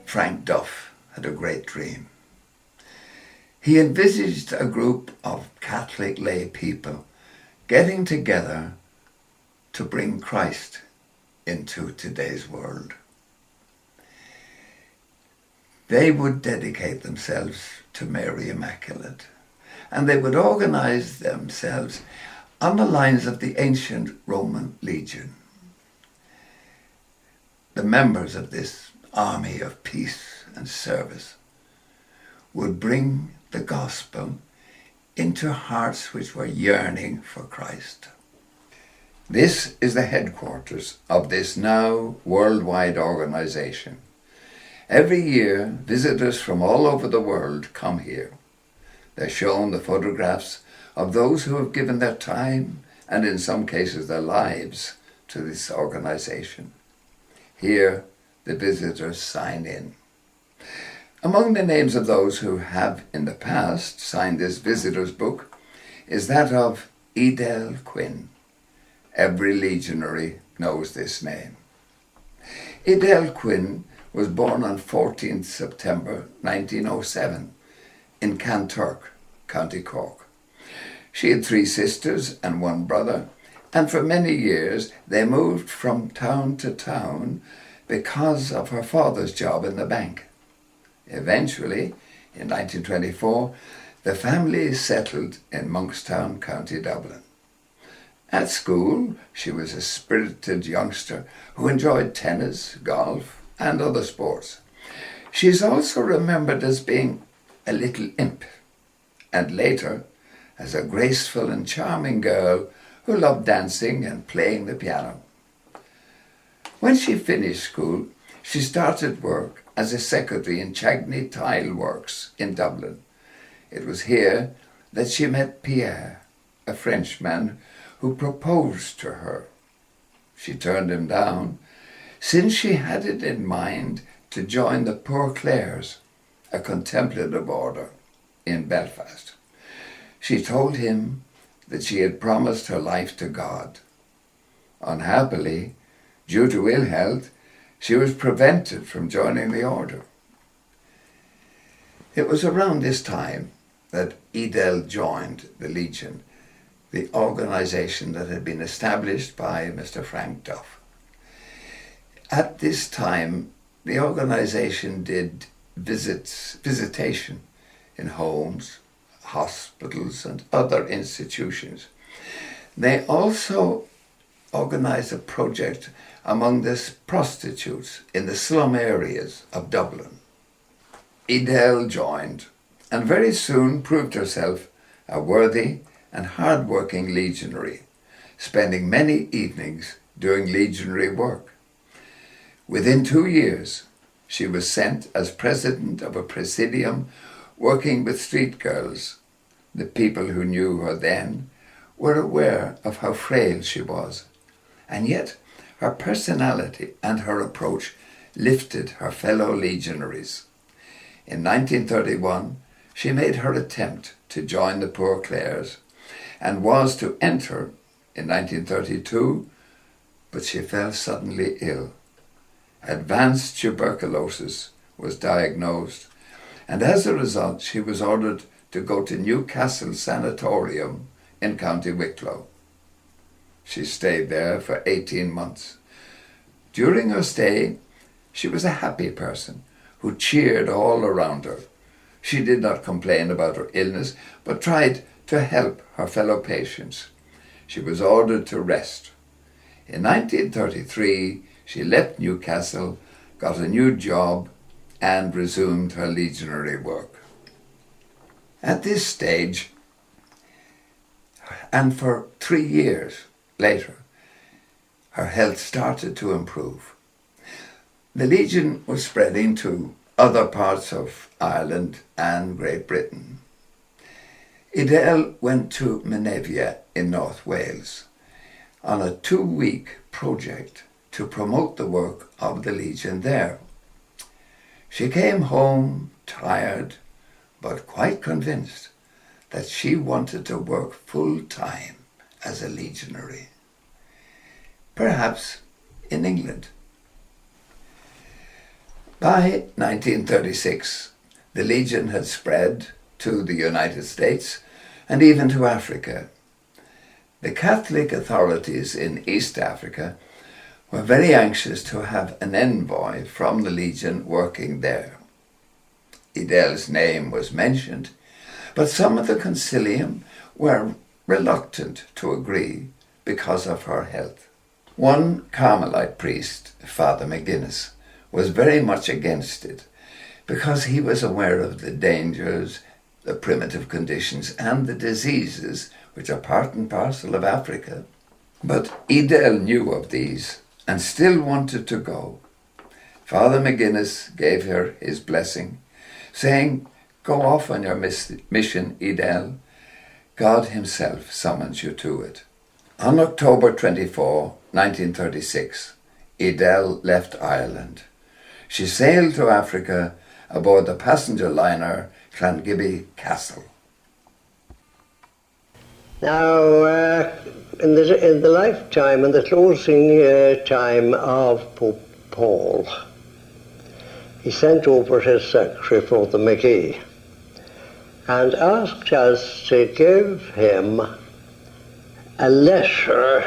Frank Duff had a great dream. He envisaged a group of Catholic lay people getting together to bring Christ into today's world. They would dedicate themselves to Mary Immaculate, and they would organise themselves on the lines of the ancient Roman legion. The members of this army of peace and service would bring the gospel into hearts which were yearning for Christ. This is the headquarters of this now worldwide organisation. Every year, visitors from all over the world come here. They're shown the photographs of those who have given their time, and in some cases their lives, to this organisation. Here, the visitors sign in. Among the names of those who have in the past signed this visitor's book is that of Edel Quinn. Every legionary knows this name. Edel Quinn was born on 14th September 1907 in Kanturk, County Cork. She had 3 sisters and 1 brother, and for many years they moved from town to town because of her father's job in the bank. Eventually, in 1924, the family settled in Monkstown, County Dublin. At school, she was a spirited youngster who enjoyed tennis, golf, and other sports. She is also remembered as being a little imp, and later as a graceful and charming girl who loved dancing and playing the piano. When she finished school, she started work as a secretary in Chagney Tile Works in Dublin. It was here that she met Pierre, a Frenchman who proposed to her. She turned him down, since she had it in mind to join the Poor Clares, a contemplative order in Belfast. She told him that she had promised her life to God. Unhappily, due to ill health, she was prevented from joining the order. It was around this time that Edel joined the Legion, the organisation that had been established by Mr. Frank Duff. At this time, the organisation did visitation in homes, hospitals, and other institutions. They also organised a project among the prostitutes in the slum areas of Dublin. Edel joined and very soon proved herself a worthy and hard-working legionary, spending many evenings doing legionary work. Within 2 years, she was sent as president of a presidium working with street girls. The people who knew her then were aware of how frail she was, and yet her personality and her approach lifted her fellow legionaries. In 1931, she made her attempt to join the Poor Clares and was to enter in 1932, but she fell suddenly ill. Advanced tuberculosis was diagnosed, and as a result she was ordered to go to Newcastle Sanatorium in County Wicklow. She stayed there for 18 months. During her stay, she was a happy person who cheered all around her. She did not complain about her illness, but tried to help her fellow patients. She was ordered to rest. In 1933, she left Newcastle, got a new job, and resumed her legionary work. At this stage, and for 3 years later, her health started to improve. The Legion was spreading to other parts of Ireland and Great Britain. Edel went to Menevia in North Wales on a 2-week project to promote the work of the Legion there. She came home tired, but quite convinced that she wanted to work full-time as a legionary, perhaps in England. By 1936, the Legion had spread to the United States and even to Africa. The Catholic authorities in East Africa were very anxious to have an envoy from the Legion working there. Edel's name was mentioned, but some of the concilium were reluctant to agree because of her health. One Carmelite priest, Father McGuinness, was very much against it because he was aware of the dangers, the primitive conditions and the diseases which are part and parcel of Africa. But Edel knew of these and still wanted to go. Father McGuinness gave her his blessing, saying, "Go off on your mission, Edel. God himself summons you to it." On October 24, 1936, Edel left Ireland. She sailed to Africa aboard the passenger liner Clongibby Castle. Now, in the lifetime and the closing time of Pope Paul, he sent over his secretary, Father McGee, and asked us to give him a letter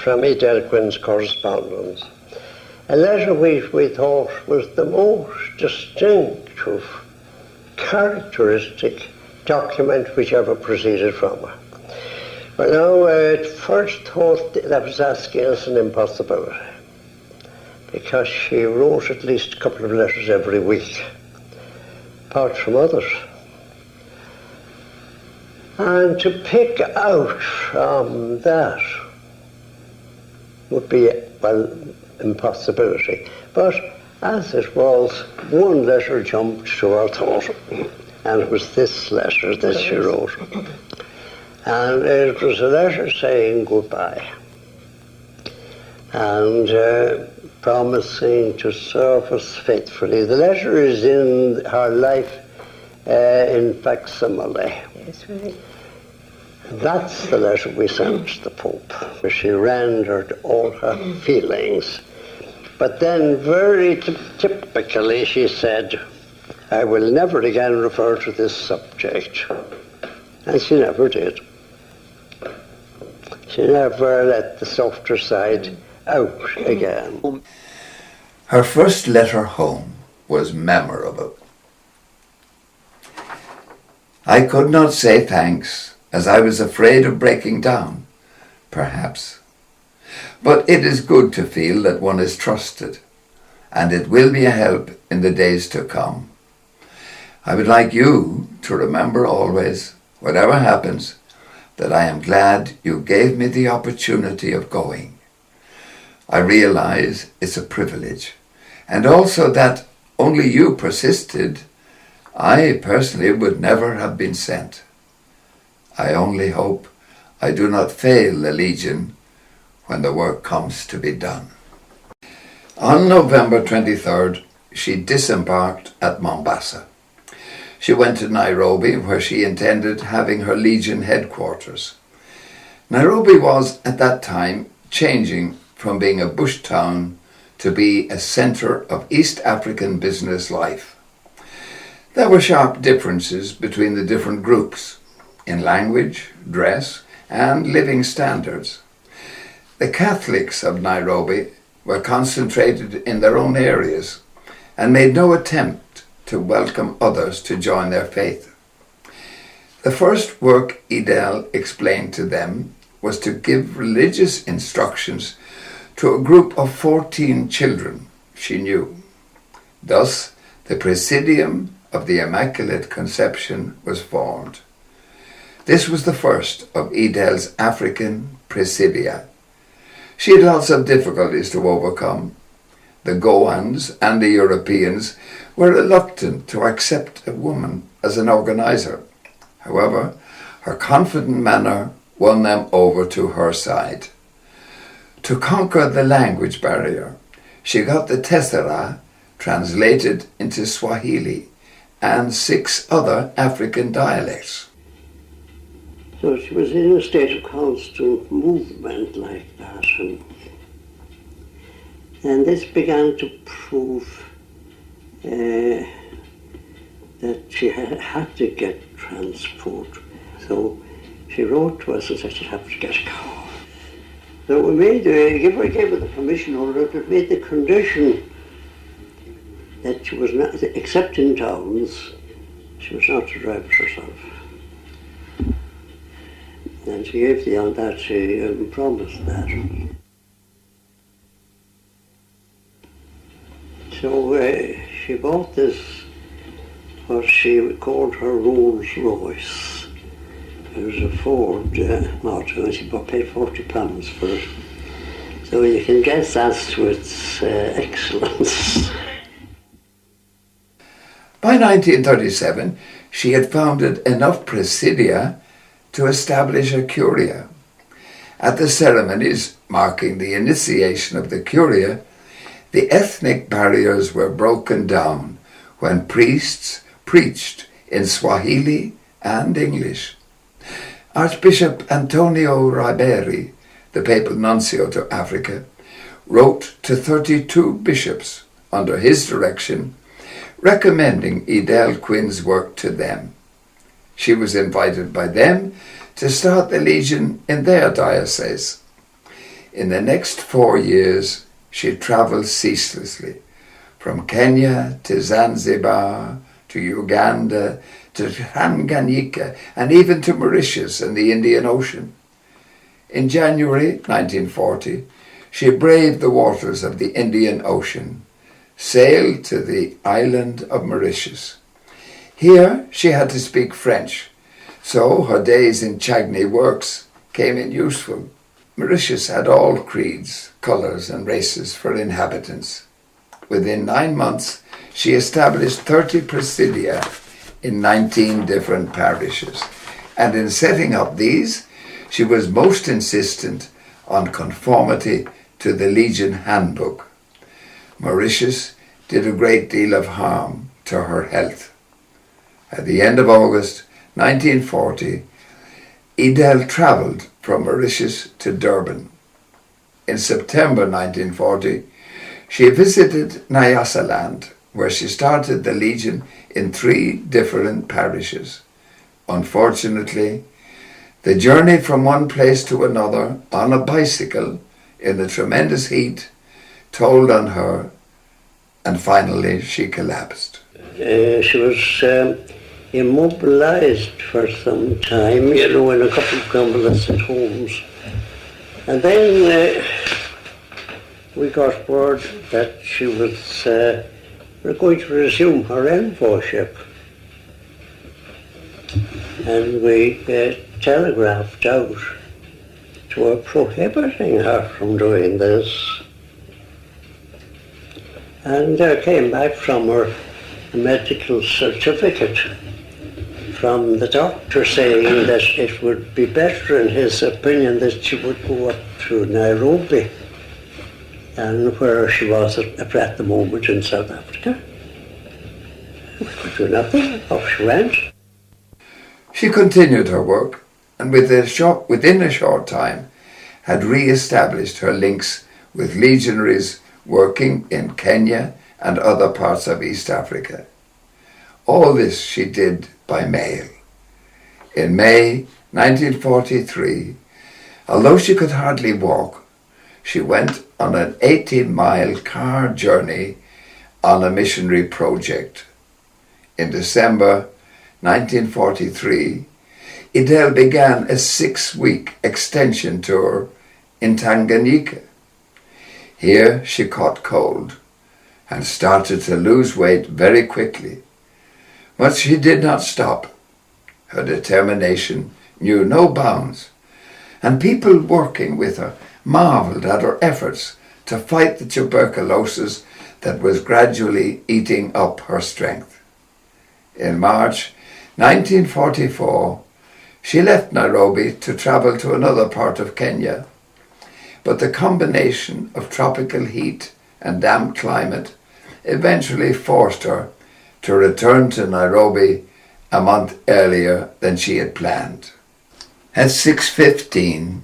from Edel Quinn's correspondence. A letter which we thought was the most distinctive, characteristic document which ever proceeded from her. But now, at first thought that was asking us an impossibility, because she wrote at least a couple of letters every week, apart from others. And to pick out from that would be, well, impossibility. But as it was, one letter jumped to our thought, and it was this letter that she wrote. And it was a letter saying goodbye and promising to serve us faithfully. The letter is in her life in facsimile. That's right. That's the letter we sent to the Pope, where she rendered all her feelings. But then very typically she said, "I will never again refer to this subject." And she never did. She never let the softer side out again. Her first letter home was memorable. "I could not say thanks, as I was afraid of breaking down, perhaps. But it is good to feel that one is trusted, and it will be a help in the days to come. I would like you to remember always, whatever happens, that I am glad you gave me the opportunity of going. I realize it's a privilege, and also that only you persisted. I personally would never have been sent. I only hope I do not fail the Legion when the work comes to be done." On November 23rd, she disembarked at Mombasa. She went to Nairobi, where she intended having her Legion headquarters. Nairobi was, at that time, changing from being a bush town to be a centre of East African business life. There were sharp differences between the different groups in language, dress, and living standards. The Catholics of Nairobi were concentrated in their own areas and made no attempt to welcome others to join their faith. The first work Edel explained to them was to give religious instructions to a group of 14 children she knew. Thus, the Presidium of the Immaculate Conception was formed. This was the first of Edel's African presidia. She had lots of difficulties to overcome. The Goans and the Europeans were reluctant to accept a woman as an organizer. However, her confident manner won them over to her side. To conquer the language barrier, she got the Tessera translated into Swahili and 6 other African dialects. So she was in a state of constant movement like that. And this began to prove uh, that she had to get transport. So she wrote to us and said she'd have to get a car. So we made, gave her the permission order, but made the condition that she was not, except in towns, she was not to drive it herself. And she gave on that, she promised that. So she bought this, what she called her Rolls Royce. It was a Ford model, and she paid £40 for it. So you can guess as to its excellence. By 1937, she had founded enough presidia to establish a curia. At the ceremonies marking the initiation of the curia, the ethnic barriers were broken down when priests preached in Swahili and English. Archbishop Antonio Riberi, the papal nuncio to Africa, wrote to 32 bishops under his direction, recommending Edel Quinn's work to them. She was invited by them to start the Legion in their diocese. In the next 4 years, she travelled ceaselessly, from Kenya to Zanzibar, to Uganda, to Tanganyika, and even to Mauritius and the Indian Ocean. In January 1940, she braved the waters of the Indian Ocean, sailed to the island of Mauritius. Here she had to speak French, so her days in Chagny works came in useful. Mauritius had all creeds, colours and races for inhabitants. Within 9 months, she established 30 presidia in 19 different parishes, and in setting up these, she was most insistent on conformity to the Legion Handbook. Mauritius did a great deal of harm to her health. At the end of August 1940, Edel travelled from Mauritius to Durban. In September 1940, she visited Nyasaland, where she started the Legion in 3 different parishes. Unfortunately, the journey from one place to another on a bicycle in the tremendous heat told on her, and finally she collapsed. She was immobilized for some time, in a couple of convalescent homes. And then we got word that she was going to resume her envoyship. And we telegraphed out to her prohibiting her from doing this. And there came back from her a medical certificate from the doctor saying that it would be better, in his opinion, that she would go up to Nairobi than where she was at the moment in South Africa. We could do nothing. Off she went. She continued her work, and within a short time had re-established her links with legionaries working in Kenya and other parts of East Africa. All this she did by mail. In May 1943, although she could hardly walk, she went on an 80-mile car journey on a missionary project. In December 1943, Edel began a 6-week extension tour in Tanganyika. Here she caught cold and started to lose weight very quickly. But she did not stop. Her determination knew no bounds, and people working with her marvelled at her efforts to fight the tuberculosis that was gradually eating up her strength. In March 1944, she left Nairobi to travel to another part of Kenya, but the combination of tropical heat and damp climate eventually forced her to return to Nairobi a month earlier than she had planned. At 6:15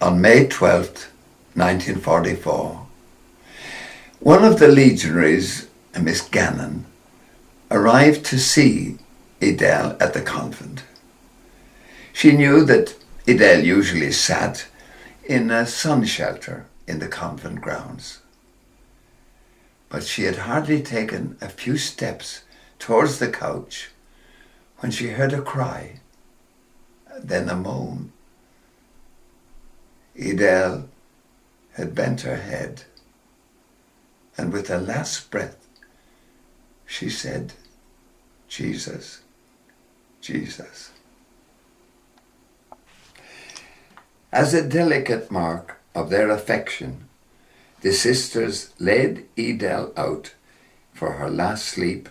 on May 12th, 1944, one of the legionaries Miss Gannon, arrived to see Edel at the convent. She knew that Edel usually sat in a sun shelter in the convent grounds. But she had hardly taken a few steps towards the couch when she heard a cry, then a moan. Edel had bent her head, and with a last breath, she said, "Jesus, Jesus." As a delicate mark of their affection, the sisters led Edel out for her last sleep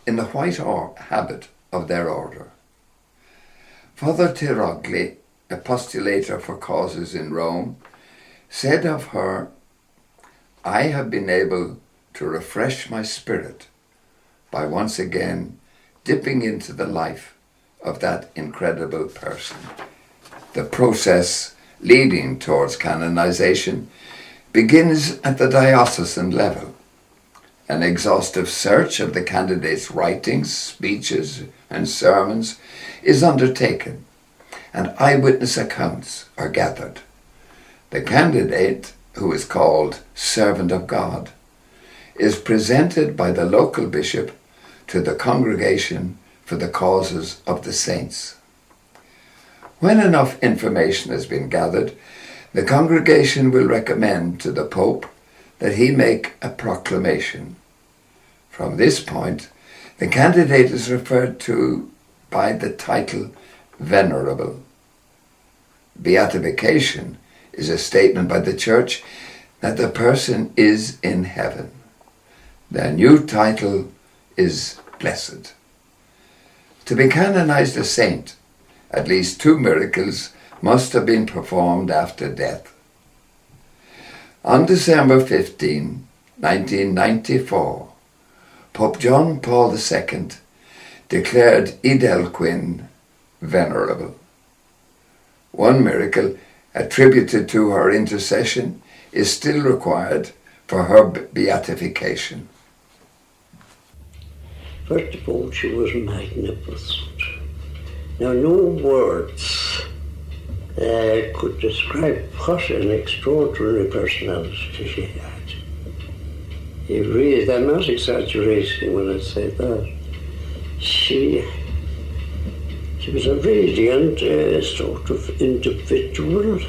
in the white habit of their order. Father Tirogli, a postulator for causes in Rome, said of her, "I have been able to refresh my spirit by once again dipping into the life of that incredible person." The process leading towards canonization begins at the diocesan level. An exhaustive search of the candidate's writings, speeches, and sermons is undertaken, and eyewitness accounts are gathered. The candidate, who is called Servant of God, is presented by the local bishop to the congregation for the causes of the saints. When enough information has been gathered, the congregation will recommend to the Pope that he make a proclamation. From this point, the candidate is referred to by the title Venerable. Beatification is a statement by the Church that the person is in heaven. Their new title is Blessed. To be canonized a saint, at least 2 miracles must have been performed after death. On December 15, 1994, Pope John Paul II declared Edel Quinn venerable. One miracle attributed to her intercession is still required for her beatification. First of all, she was magnificent. Now, no words could describe what an extraordinary personality she had. I'm not exaggerating when I say that. She was a radiant sort of individual,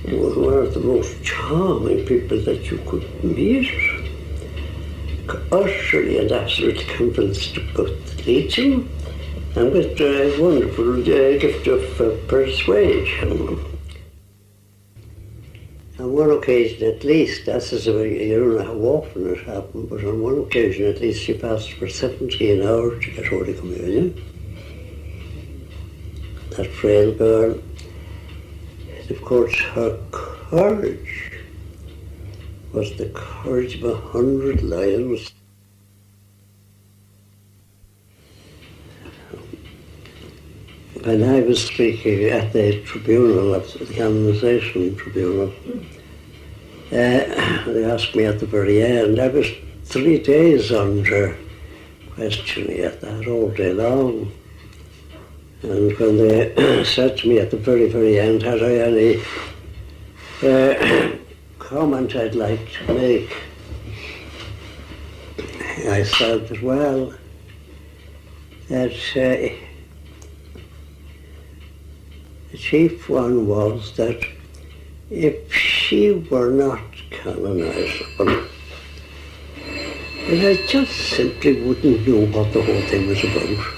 one of the most charming people that you could meet, utterly and absolutely convinced about religion, and with a wonderful gift of persuasion. On one occasion at least, you don't know how often it happened, but on one occasion at least she fasted for 17 hours to get Holy Communion. That frail girl. And of course her courage was the courage of 100 lions. When I was speaking at the tribunal, at the canonization tribunal, they asked me at the very end. I was 3 days under questioning at that all day long. And when they said to me at the very, very end, had I any comment I'd like to make, I said that, well, that the chief one was that if she were not canonizable, then I just simply wouldn't know what the whole thing was about.